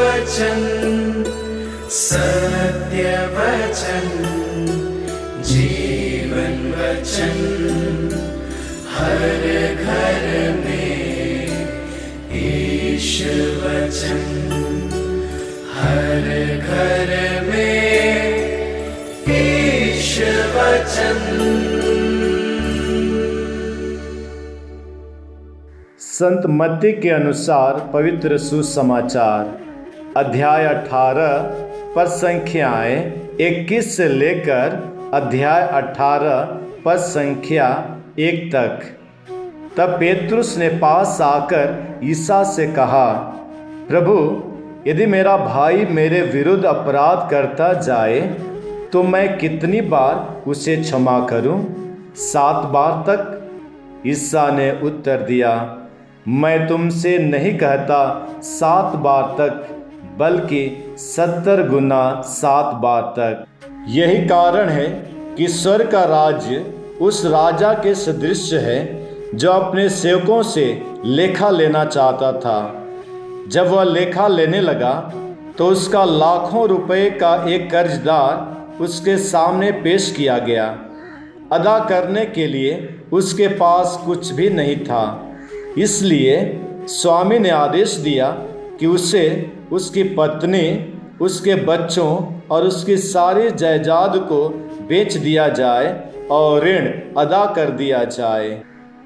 वचन, सत्य वचन, जीवन वचन, हर घर में ईश वचन, हर घर में ईश वचन। संत मत्ती के अनुसार पवित्र सुसमाचार अध्याय 18 पद संख्याएं 21 से लेकर अध्याय 18 पद संख्या 1 तक। तब पेतरुस ने पास आकर ईसा से कहा, प्रभु, यदि मेरा भाई मेरे विरुद्ध अपराध करता जाए तो मैं कितनी बार उसे क्षमा करूं? 7 बार तक? ईसा ने उत्तर दिया, मैं तुमसे नहीं कहता 7 बार तक, बल्कि 70 गुना 7 बार तक। यही कारण है कि स्वर्ग का राज्य उस राजा के सदृश है जो अपने सेवकों से लेखा लेना चाहता था। जब वह लेखा लेने लगा तो उसका लाखों रुपए का एक कर्जदार उसके सामने पेश किया गया। अदा करने के लिए उसके पास कुछ भी नहीं था। इसलिए स्वामी ने आदेश दिया कि उसे, उसकी पत्नी, उसके बच्चों और उसकी सारी जायदाद को बेच दिया जाए और ऋण अदा कर दिया जाए।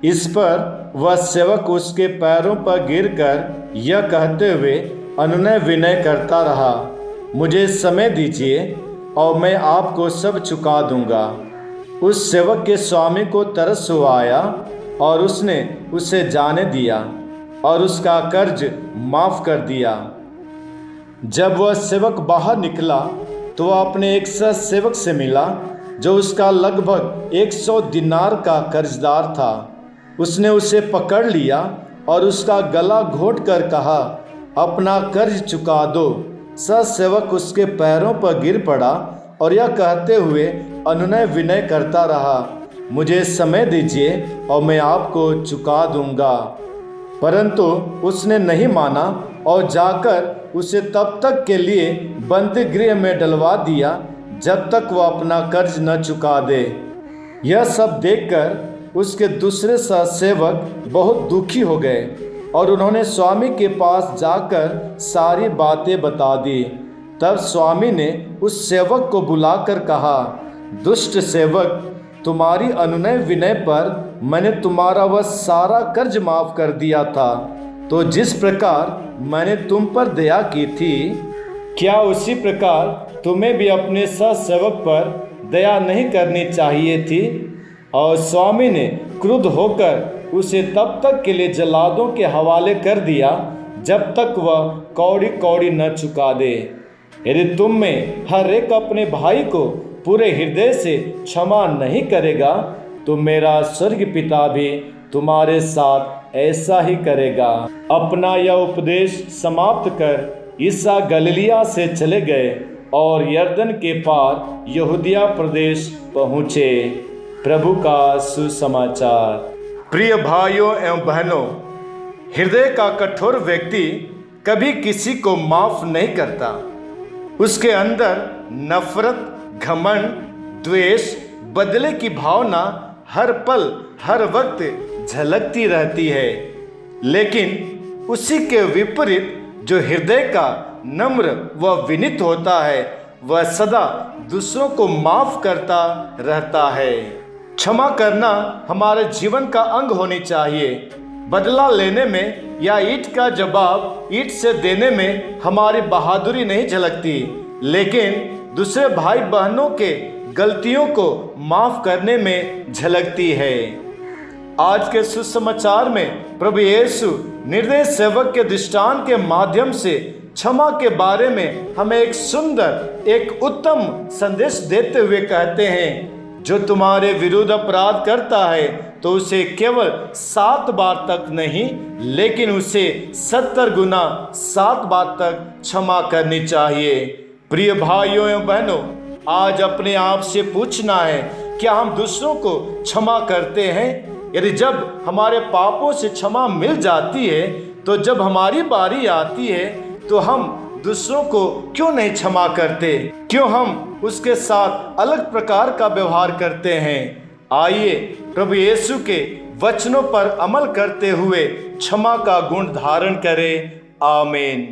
इस पर वह सेवक उसके पैरों पर गिरकर यह कहते हुए अनुनय विनय करता रहा, मुझे समय दीजिए और मैं आपको सब चुका दूंगा। उस सेवक के स्वामी को तरस आया और उसने उसे जाने दिया और उसका कर्ज माफ कर दिया। जब वह सेवक बाहर निकला तो वह अपने एक सेवक से मिला जो उसका लगभग 100 दिनार का कर्जदार था। उसने उसे पकड़ लिया और उसका गला घोट कर कहा, अपना कर्ज चुका दो। सेवक उसके पैरों पर गिर पड़ा और यह कहते हुए अनुनय विनय करता रहा, मुझे समय दीजिए और मैं आपको चुका दूंगा। परंतु उसने नहीं माना और जाकर उसे तब तक के लिए बंदी गृह में डलवा दिया जब तक वह अपना कर्ज न चुका दे। यह सब देखकर उसके दूसरे सेवक बहुत दुखी हो गए और उन्होंने स्वामी के पास जाकर सारी बातें बता दी। तब स्वामी ने उस सेवक को बुलाकर कहा, दुष्ट सेवक, तुम्हारी अनुनय विनय पर मैंने तुम्हारा वह सारा कर्ज माफ कर दिया था। तो जिस प्रकार मैंने तुम पर दया की थी, क्या उसी प्रकार तुम्हें भी अपने सेवक पर दया नहीं करनी चाहिए थी? और स्वामी ने क्रुद्ध होकर उसे तब तक के लिए जल्लादों के हवाले कर दिया जब तक वह कौड़ी कौड़ी न चुका दे। यदि तुम में हर एक अपने भाई को पूरे हृदय से क्षमा नहीं करेगा तो मेरा स्वर्ग पिता भी तुम्हारे साथ ऐसा ही करेगा। अपना यह उपदेश समाप्त कर ईसा गलीलिया से चले गए और यरदन के पार यहूदिया प्रदेश पहुँचे। प्रभु का सुसमाचार। प्रिय भाइयों एवं बहनों, हृदय का कठोर व्यक्ति कभी किसी को माफ नहीं करता। उसके अंदर नफरत, घमंड, द्वेष, बदले की भावना हर पल हर वक्त झलकती रहती है। लेकिन उसी के विपरीत जो हृदय का नम्र व विनीत होता है, वह सदा दूसरों को माफ करता रहता है। क्षमा करना हमारे जीवन का अंग होनी चाहिए। बदला लेने में या ईंट का जवाब ईंट से देने में हमारी बहादुरी नहीं झलकती, लेकिन दूसरे भाई बहनों के गलतियों को माफ करने में झलकती है। आज के सुसमाचार में प्रभु यीशु निर्दयी सेवक के दृष्टांत के माध्यम से क्षमा के बारे में हमें एक सुंदर, एक उत्तम संदेश देते हुए कहते हैं, जो तुम्हारे विरुद्ध अपराध करता है तो उसे केवल 7 बार तक नहीं, लेकिन उसे 70 गुना 7 बार तक क्षमा करनी चाहिए। प्रिय भाइयों एवं बहनों, आज अपने आप से पूछना है, क्या हम दूसरों को क्षमा करते हैं? यदि जब हमारे पापों से क्षमा मिल जाती है, तो जब हमारी बारी आती है तो हम दूसरों को क्यों नहीं क्षमा करते? क्यों हम उसके साथ अलग प्रकार का व्यवहार करते हैं? आइए प्रभु यीशु के वचनों पर अमल करते हुए क्षमा का गुण धारण करें। आमीन।